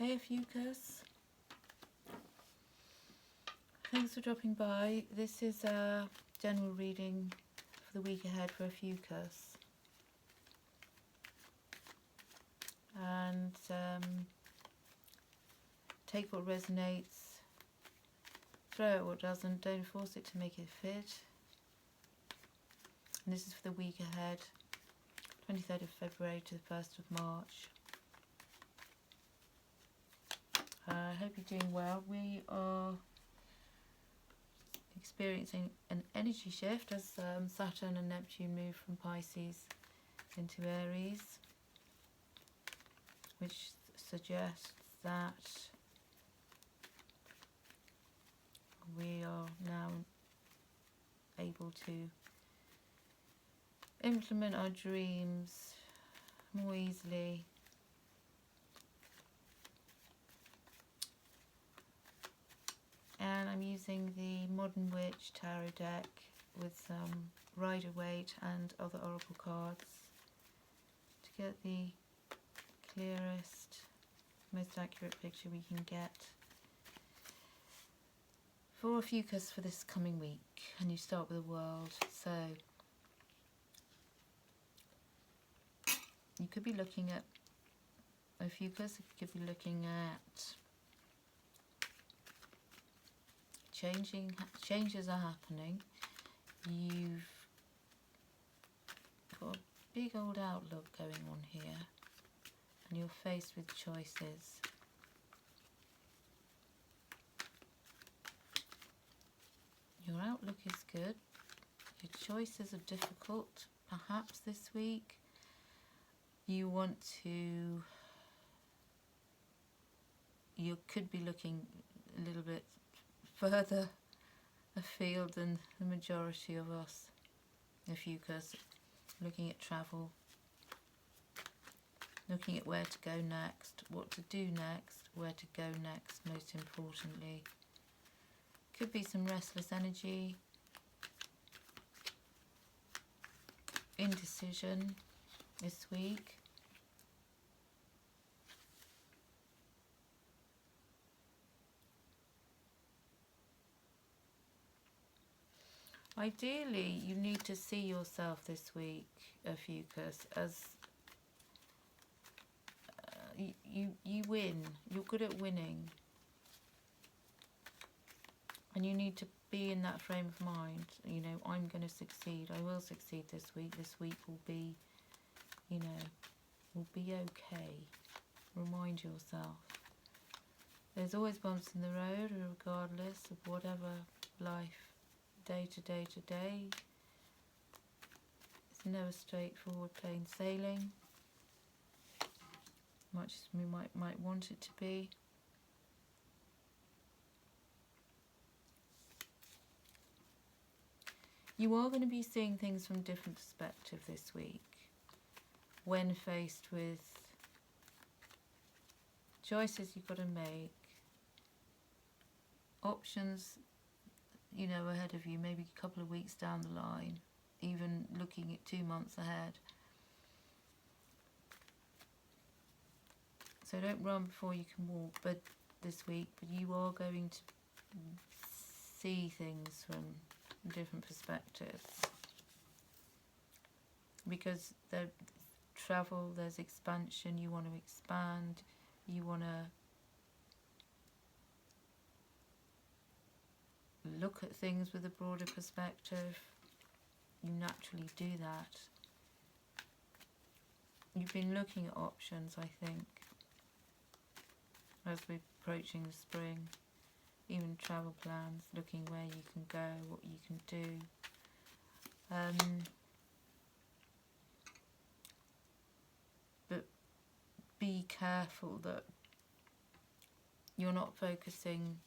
Hey OPHIUCHUS, thanks for dropping by. This is a general reading for the week ahead for OPHIUCHUS. And take what resonates, throw out what doesn't, don't force it to make it fit. And this is for the week ahead, 23rd of February to the 1st of March. I hope you're doing well. We are experiencing an energy shift as Saturn and Neptune move from Pisces into Aries, which suggests that we are now able to implement our dreams more easily. And I'm using the Modern Witch Tarot deck with some Rider-Waite and other oracle cards to get the clearest, most accurate picture we can get for OPHIUCHUS for this coming week. And you start with the world. So you could be looking at OPHIUCHUS, you could be looking at changes are happening. You've got a big old outlook going on here, and you're faced with choices. Your outlook is good. Your choices are difficult, perhaps this week. You could be looking a little bit further afield than the majority of us, OPHIUCHUS, looking at travel, looking at where to go next, what to do next, where to go next, most importantly. Could be some restless energy, indecision this week. Ideally, you need to see yourself this week, OPHIUCHUS, as you win. You're good at winning. And you need to be in that frame of mind. You know, I'm going to succeed. I will succeed this week. This week will be, you know, will be okay. Remind yourself. There's always bumps in the road, regardless of whatever life, day to day to day. It's never straightforward plain sailing, much as we might want it to be. You are going to be seeing things from a different perspective this week when faced with choices you've got to make, options, you know, ahead of you, maybe a couple of weeks down the line, even looking at 2 months ahead. So don't run before you can walk, but this week, but you are going to see things from different perspectives, because there's travel, there's expansion, you want to expand, you want to look at things with a broader perspective. You naturally do that. You've been looking at options, I think, as we're approaching the spring. Even travel plans, looking where you can go, what you can do. But be careful that you're not focusing,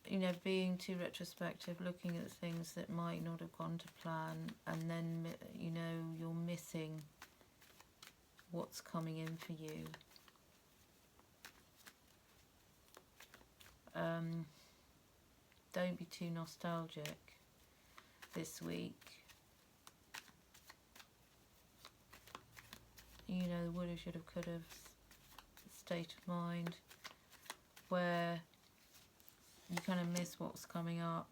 you know, being too retrospective, looking at things that might not have gone to plan, and then, you know, you're missing what's coming in for you. Don't be too nostalgic this week. You know, the woulda, shoulda, coulda state of mind where you kind of miss what's coming up.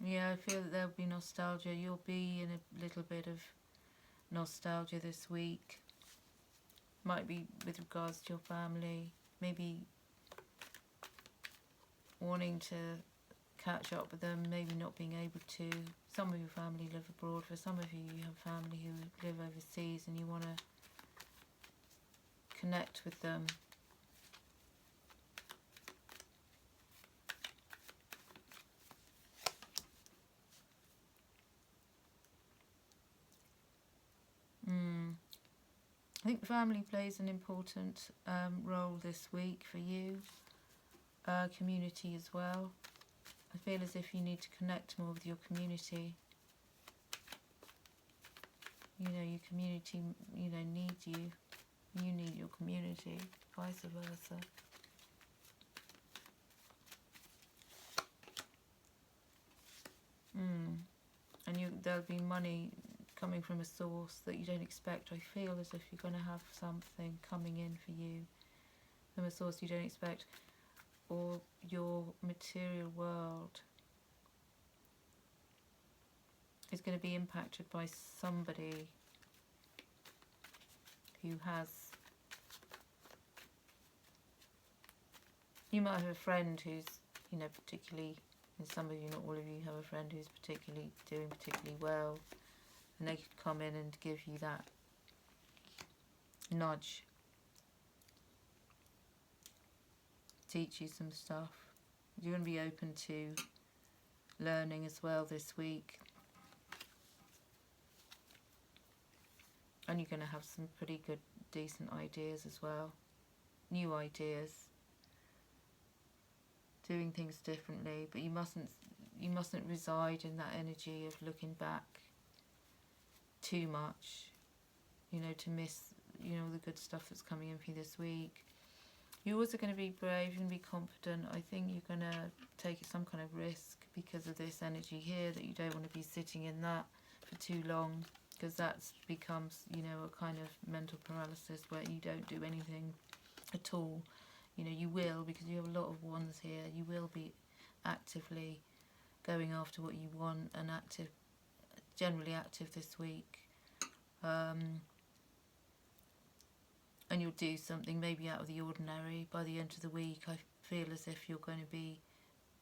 Yeah, I feel that there'll be nostalgia. You'll be in a little bit of nostalgia this week. Might be with regards to your family. Maybe wanting to catch up with them, maybe not being able to. Some of your family live abroad. For some of you, you have family who live overseas and you want to connect with them. I think family plays an important role this week for you. Community as well. I feel as if you need to connect more with your community. You know, your community, you know, needs you. You need your community, vice versa. And there'll be money coming from a source that you don't expect. I feel as if you're going to have something coming in for you from a source you don't expect, or your material world is going to be impacted by somebody who has... You might have a friend who's, you know, particularly, and some of you, not all of you, have a friend who's doing particularly well, and they could come in and give you that nudge, teach you some stuff. You're going to be open to learning as well this week, and you're going to have some pretty good, decent ideas as well, new ideas, doing things differently. But you mustn't reside in that energy of looking back too much, you know, to miss, you know, the good stuff that's coming in for you this week. You're also going to be brave, you're going to be confident. I think you're going to take some kind of risk because of this energy here, that you don't want to be sitting in that for too long, because that becomes, you know, a kind of mental paralysis where you don't do anything at all. You know, you will, because you have a lot of wands here, you will be actively going after what you want, and generally active this week. And you'll do something maybe out of the ordinary by the end of the week. I feel as if you're going to be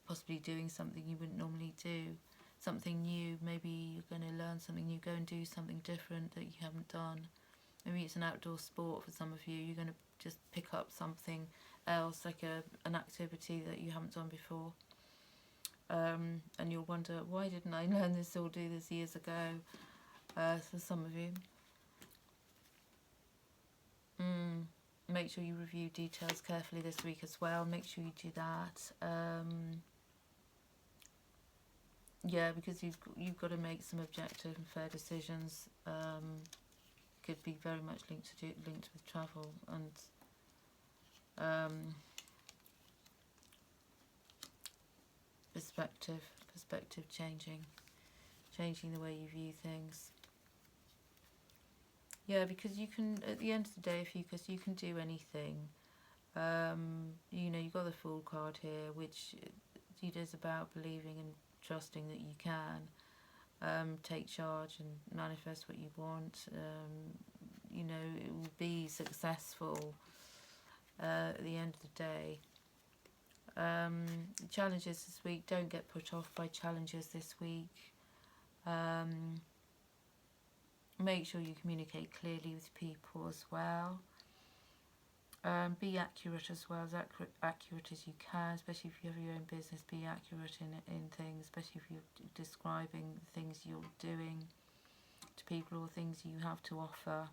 possibly doing something you wouldn't normally do, something new. Maybe you're going to learn something new, go and do something different that you haven't done. Maybe it's an outdoor sport for some of you. You're going to just pick up something else, like an activity that you haven't done before. And you'll wonder, why didn't I learn this or do this years ago? For some of you. Make sure you review details carefully this week as well. Make sure you do that. Yeah, because you've got to make some objective and fair decisions. Could be very much linked with travel and perspective changing the way you view things. Yeah, because you can, at the end of the day, OPHIUCHUS, you can do anything. You know, you've got the Fool card here, which it is about believing and trusting that you can take charge and manifest what you want. You know, it will be successful at the end of the day. Challenges this week, don't get put off by challenges this week. Make sure you communicate clearly with people as well. Be accurate as well, as accurate as you can, especially if you have your own business. Be accurate in things, especially if you're describing things you're doing to people or things you have to offer,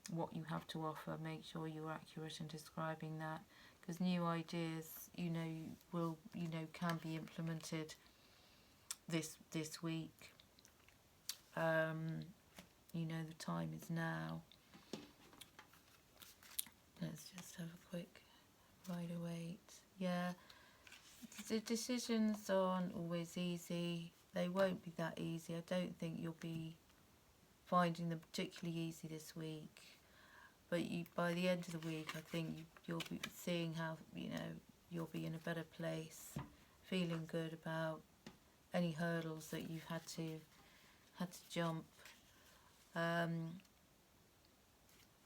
what you have to offer. Make sure you're accurate in describing that, because new ideas, you know, can be implemented this week. You know, the time is now. Let's just have a quick Rider-Waite. Yeah, the decisions aren't always easy. They won't be that easy. I don't think you'll be finding them particularly easy this week. but by the end of the week, I think you'll be seeing how, you'll be in a better place, feeling good about any hurdles that you've had to jump,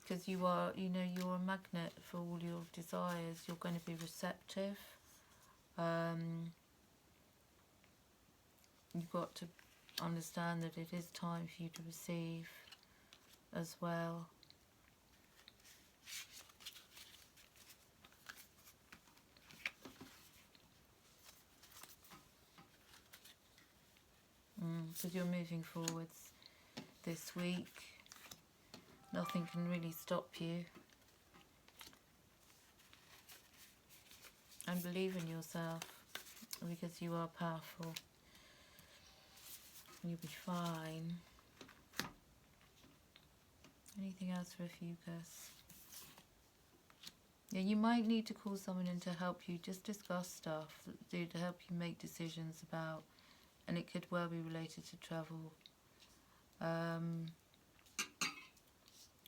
because you are, you're a magnet for all your desires. You're going to be receptive. You've got to understand that it is time for you to receive as well. Because you're moving forwards this week. Nothing can really stop you. And believe in yourself, because you are powerful. You'll be fine. Anything else for Ophiuchus? Yeah, you might need to call someone in to help you just discuss stuff, to help you make decisions about, and it could well be related to travel.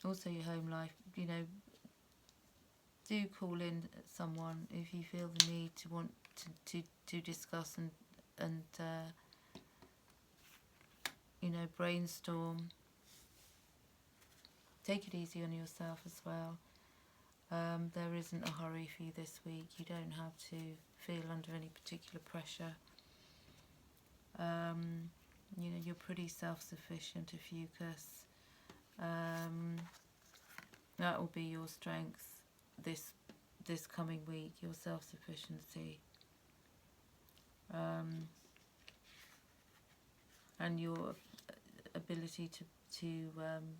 Also your home life, do call in someone if you feel the need to want to discuss and brainstorm. Take it easy on yourself as well. There isn't a hurry for you this week. You don't have to feel under any particular pressure. You're pretty self-sufficient, Ophiuchus. That will be your strength this coming week, your self-sufficiency. And your ability to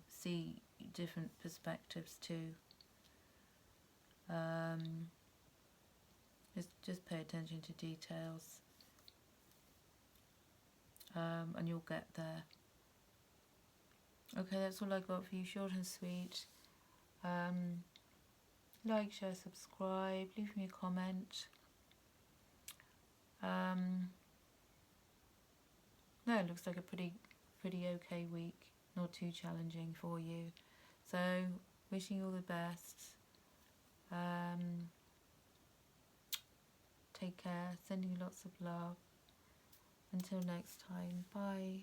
see different perspectives too. Just pay attention to details, and you'll get there. Okay, that's all I got for you, short and sweet. Like, share, subscribe, leave me a comment. No, it looks like a pretty okay week, not too challenging for you. So, wishing you all the best. Take care, sending you lots of love. Until next time, bye.